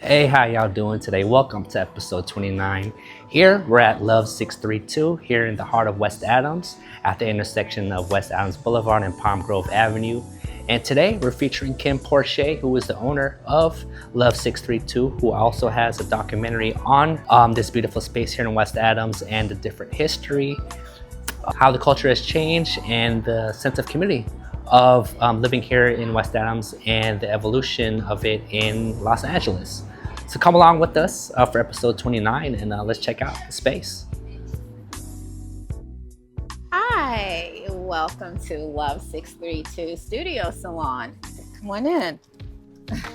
Hey, how y'all doing today? Welcome to episode 29. Here, we're at Love632 here in the heart of West Adams at the intersection of West Adams Boulevard and Palm Grove Avenue. And today, we're featuring Kim Porché, who is the owner of Love632, who also has a documentary on this beautiful space here in West Adams and the different history, how the culture has changed, and the sense of community of living here in West Adams and the evolution of it in Los Angeles. So come along with us for episode 29 and let's check out the space. Hi, welcome to Love632 Studio Salon. Come on in.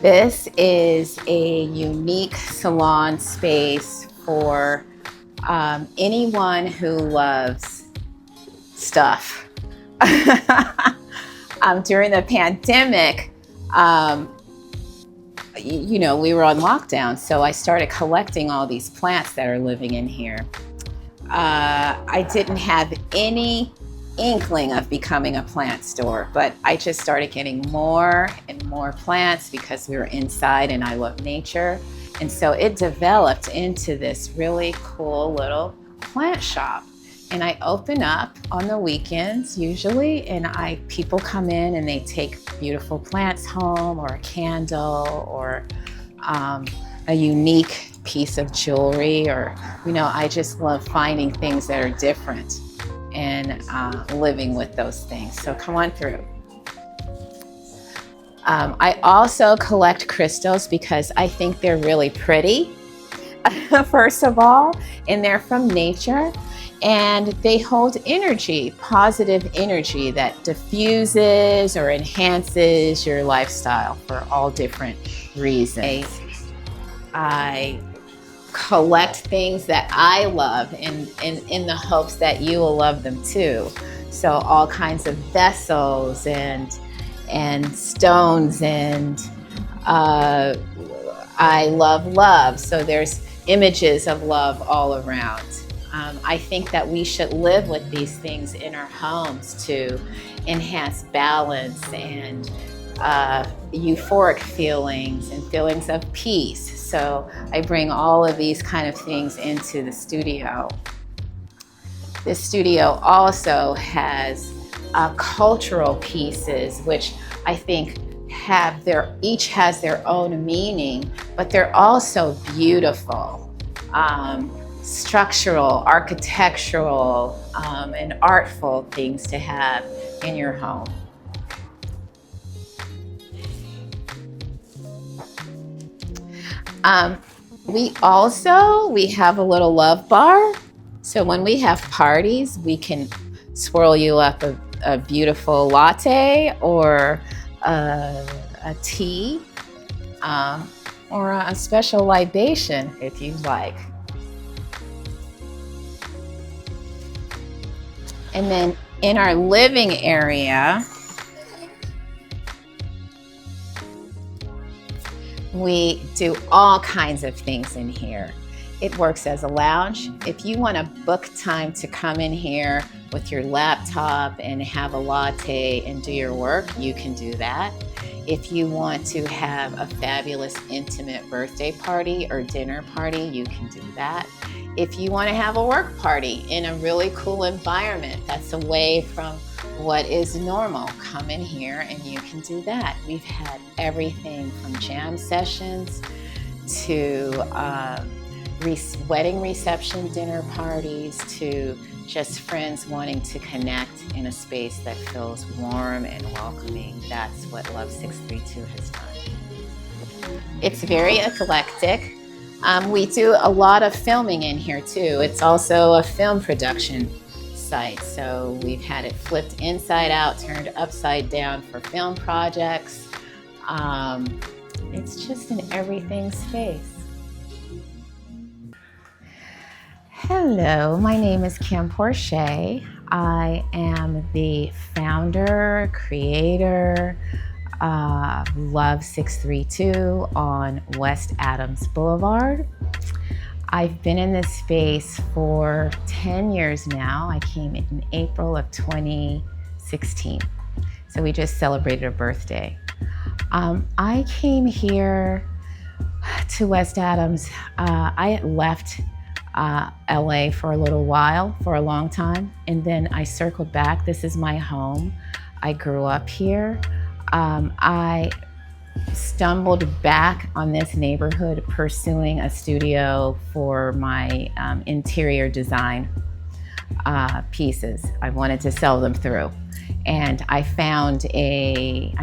This is a unique salon space for anyone who loves stuff. During the pandemic, we were on lockdown, so I started collecting all these plants that are living in here. I didn't have any inkling of becoming a plant store, but I just started getting more and more plants because we were inside and I love nature. And so it developed into this really cool little plant shop. And I open up on the weekends usually, and people come in and they take beautiful plants home, or a candle, or a unique piece of jewelry, or I just love finding things that are different and living with those things. So come on through. I also collect crystals because I think they're really pretty, first of all, and they're from nature. And they hold energy, positive energy that diffuses or enhances your lifestyle for all different reasons. I collect things that I love in the hopes that you will love them too. So all kinds of vessels and stones, and I love love. So there's images of love all around. I think that we should live with these things in our homes to enhance balance and euphoric feelings and feelings of peace. So I bring all of these kind of things into the studio. This studio also has cultural pieces, which I think each has their own meaning, but they're also beautiful. Structural, architectural, and artful things to have in your home. We have a little love bar. So when we have parties, we can swirl you up a beautiful latte or a tea, or a special libation if you'd like. And then in our living area, we do all kinds of things in here. It works as a lounge. If you want to book time to come in here with your laptop and have a latte and do your work, you can do that. If you want to have a fabulous intimate birthday party or dinner party, you can do that. If you want to have a work party in a really cool environment that's away from what is normal, come in here and you can do that. We've had everything from jam sessions to wedding reception dinner parties to just friends wanting to connect in a space that feels warm and welcoming. That's what Love632 has done. It's very eclectic. We do a lot of filming in here too. It's also a film production site. So we've had it flipped inside out, turned upside down for film projects. It's just an everything space. Hello, my name is Kim Porché. I am the founder, creator of Love632 on West Adams Boulevard. I've been in this space for 10 years now. I came in April of 2016. So we just celebrated a birthday. I came here to West Adams. I had left LA for a little while, for a long time, and then I circled back. This is my home. I grew up here. I stumbled back on this neighborhood pursuing a studio for my interior design pieces. I wanted to sell them through. And I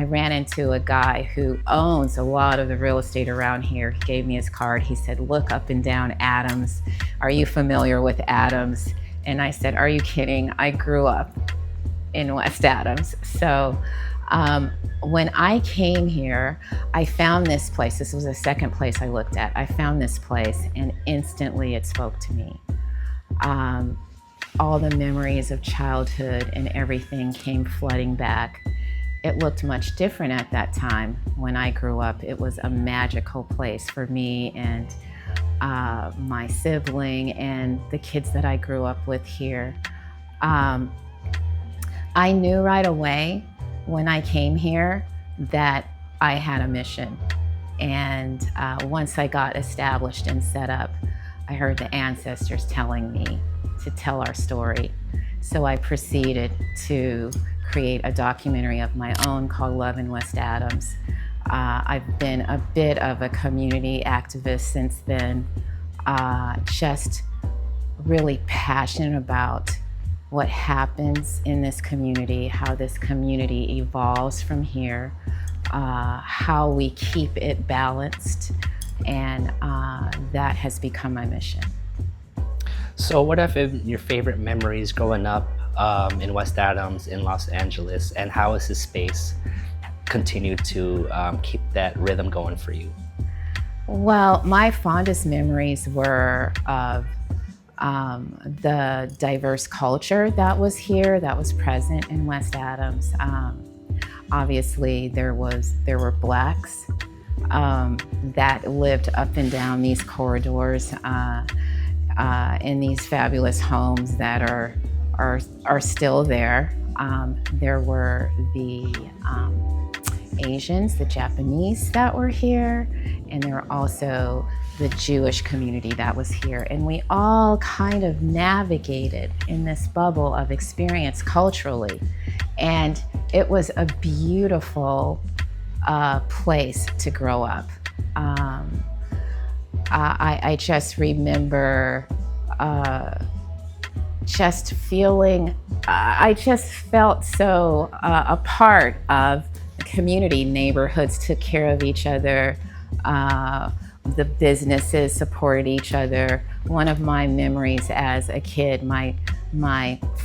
ran into a guy who owns a lot of the real estate around here. He gave me his card. He said, look up and down Adams. Are you familiar with Adams? And I said, are you kidding? I grew up in West Adams. So when I came here, I found this place. This was the second place I looked at. I found this place and instantly it spoke to me. All the memories of childhood and everything came flooding back. It looked much different at that time. When I grew up, it was a magical place for me and my sibling and the kids that I grew up with here. I knew right away when I came here that I had a mission. And once I got established and set up, I heard the ancestors telling me to tell our story. So I proceeded to create a documentary of my own called Love in West Adams. I've been a bit of a community activist since then, just really passionate about what happens in this community, how this community evolves from here, how we keep it balanced, and that has become my mission. So what have been your favorite memories growing up in West Adams, in Los Angeles, and how has this space continued to keep that rhythm going for you? Well, my fondest memories were of the diverse culture that was here, that was present in West Adams. Obviously, there were Blacks that lived up and down these corridors in these fabulous homes that are still there. There were the Asians, the Japanese that were here, and there were also the Jewish community that was here. And we all kind of navigated in this bubble of experience culturally. And it was a beautiful place to grow up. I just remember just feeling, I just felt so a part of the community. Neighborhoods took care of each other. The businesses supported each other. One of my memories as a kid, my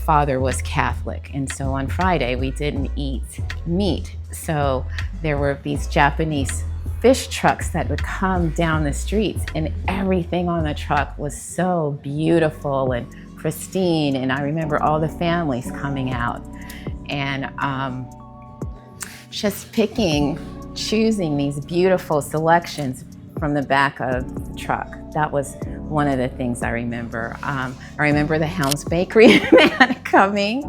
father was Catholic, and so on Friday we didn't eat meat. So there were these Japanese fish trucks that would come down the streets, and everything on the truck was so beautiful and pristine. And I remember all the families coming out and just choosing these beautiful selections from the back of the truck. That was one of the things I remember. I remember the Helms Bakery man coming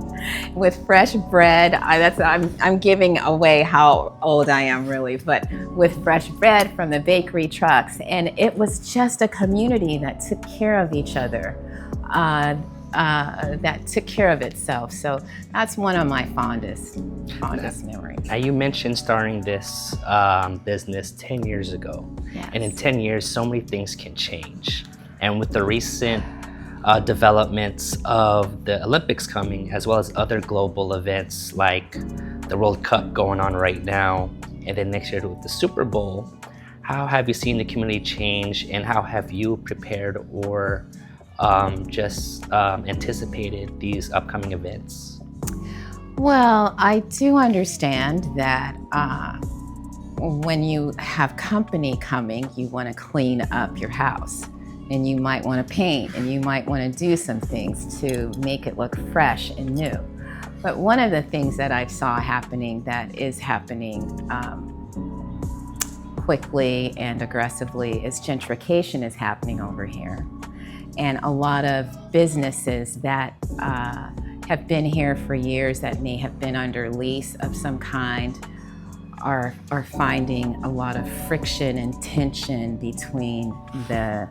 with fresh bread. I'm giving away how old I am really, but with fresh bread from the bakery trucks. And it was just a community that took care of each other, that took care of itself. So that's one of my fondest memories. Now you mentioned starting this business 10 years ago. Yes. And in 10 years, so many things can change. And with the recent developments of the Olympics coming, as well as other global events like the World Cup going on right now, and then next year with the Super Bowl, how have you seen the community change, and how have you prepared or just anticipated these upcoming events? Well, I do understand that when you have company coming, you want to clean up your house, and you might want to paint, and you might want to do some things to make it look fresh and new. But one of the things that I saw happening that is happening quickly and aggressively is gentrification is happening over here. And a lot of businesses that have been here for years, that may have been under lease of some kind, are finding a lot of friction and tension between the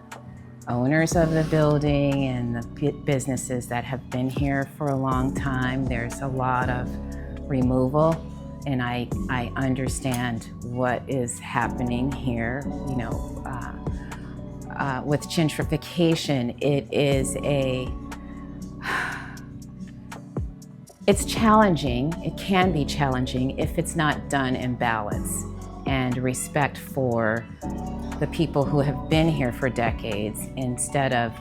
owners of the building and the businesses that have been here for a long time. There's a lot of removal, and I understand what is happening here. You know, with gentrification, it's challenging. It can be challenging if it's not done in balance and respect for the people who have been here for decades, instead of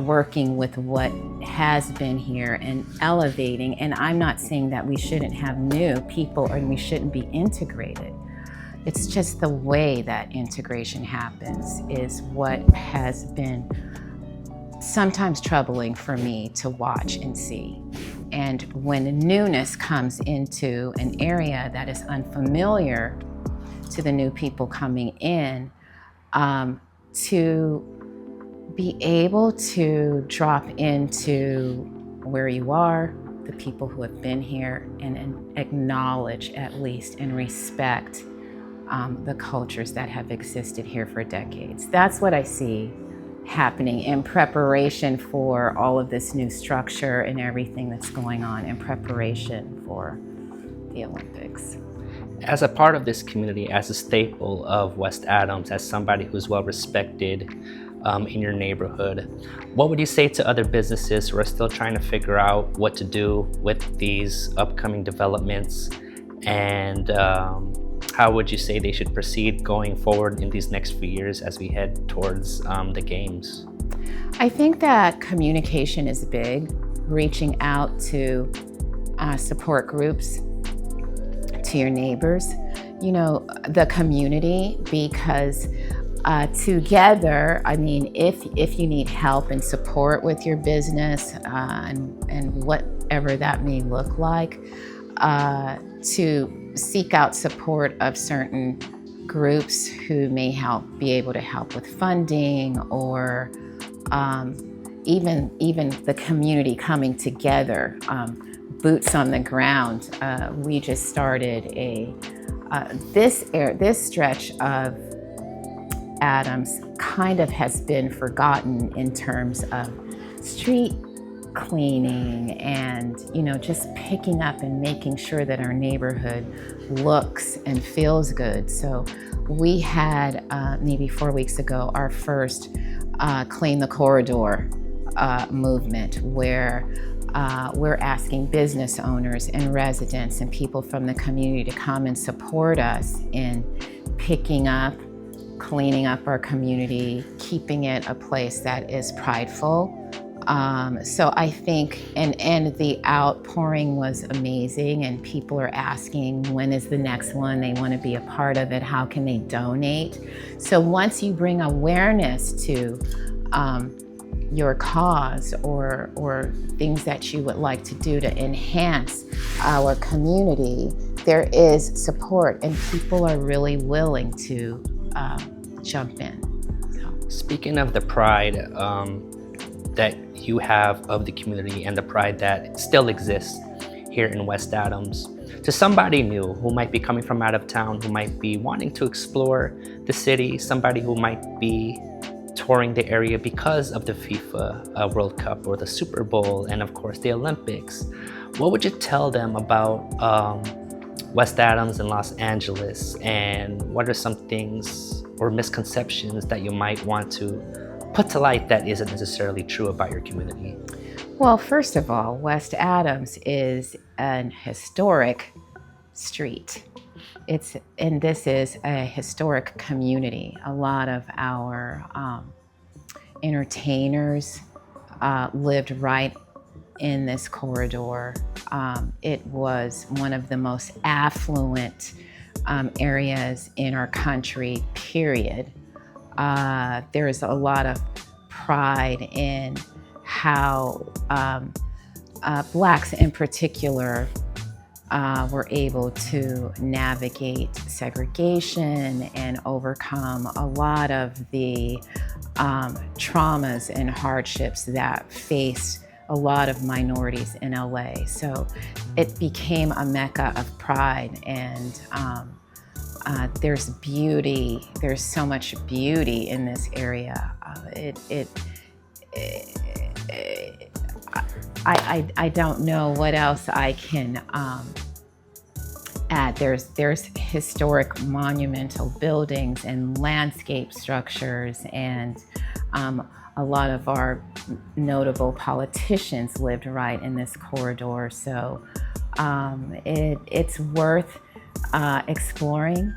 working with what has been here and elevating. And I'm not saying that we shouldn't have new people or we shouldn't be integrated. It's just the way that integration happens is what has been sometimes troubling for me to watch and see. And when newness comes into an area that is unfamiliar to the new people coming in, to be able to drop into where you are, the people who have been here, and acknowledge at least and respect the cultures that have existed here for decades. That's what I see happening in preparation for all of this new structure and everything that's going on in preparation for the Olympics. As a part of this community, as a staple of West Adams, as somebody who's well respected in your neighborhood, what would you say to other businesses who are still trying to figure out what to do with these upcoming developments? And how would you say they should proceed going forward in these next few years as we head towards the games? I think that communication is big, reaching out to support groups, to your neighbors, you know, the community, because together, I mean, if you need help and support with your business and whatever that may look like, to seek out support of certain groups who may be able to help with funding, or even the community coming together, boots on the ground. We just started this stretch of Adams kind of has been forgotten in terms of street cleaning and, you know, just picking up and making sure that our neighborhood looks and feels good. So we had maybe 4 weeks ago our first Clean the Corridor movement, where we're asking business owners and residents and people from the community to come and support us in picking up, cleaning up our community, keeping it a place that is prideful. So I think, and the outpouring was amazing, and people are asking, when is the next one? They want to be a part of it. How can they donate? So once you bring awareness to your cause or things that you would like to do to enhance our community, there is support, and people are really willing to jump in. So. Speaking of the pride that you have of the community and the pride that still exists here in West Adams, to somebody new who might be coming from out of town, who might be wanting to explore the city, somebody who might be touring the area because of the FIFA World Cup or the Super Bowl and of course the Olympics, what would you tell them about West Adams and Los Angeles, and what are some things or misconceptions that you might want to put to light that isn't necessarily true about your community? Well, first of all, West Adams is an historic street. And this is a historic community. A lot of our entertainers lived right in this corridor. It was one of the most affluent areas in our country, period. There is a lot of pride in how Blacks in particular were able to navigate segregation and overcome a lot of the traumas and hardships that face a lot of minorities in LA. So it became a mecca of pride, and There's beauty. There's so much beauty in this area. I don't know what else I can add. There's historic monumental buildings and landscape structures, and a lot of our notable politicians lived right in this corridor. So it's worth exploring.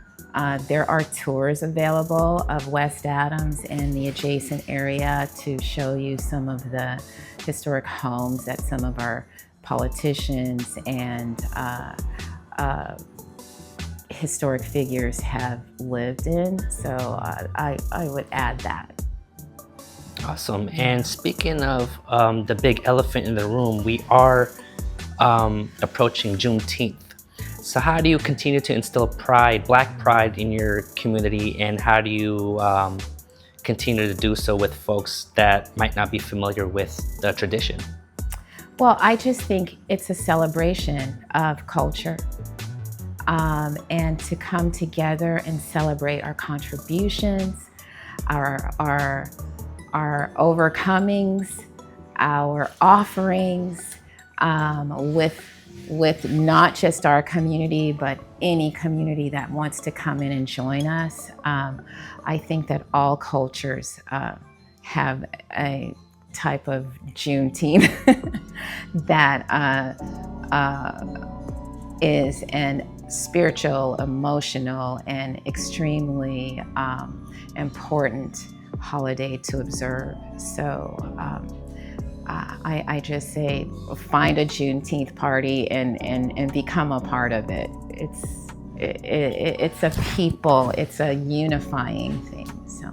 There are tours available of West Adams and the adjacent area to show you some of the historic homes that some of our politicians and historic figures have lived in. So I would add that. Awesome. And speaking of the big elephant in the room, we are approaching Juneteenth. So how do you continue to instill pride, Black pride, in your community, and how do you continue to do so with folks that might not be familiar with the tradition? Well, I just think it's a celebration of culture, and to come together and celebrate our contributions, our overcomings, our offerings, with not just our community, but any community that wants to come in and join us. I think that all cultures have a type of Juneteenth that is an spiritual, emotional, and extremely important holiday to observe. So I just say find a Juneteenth party and become a part of it. It's a people, it's a unifying thing. So.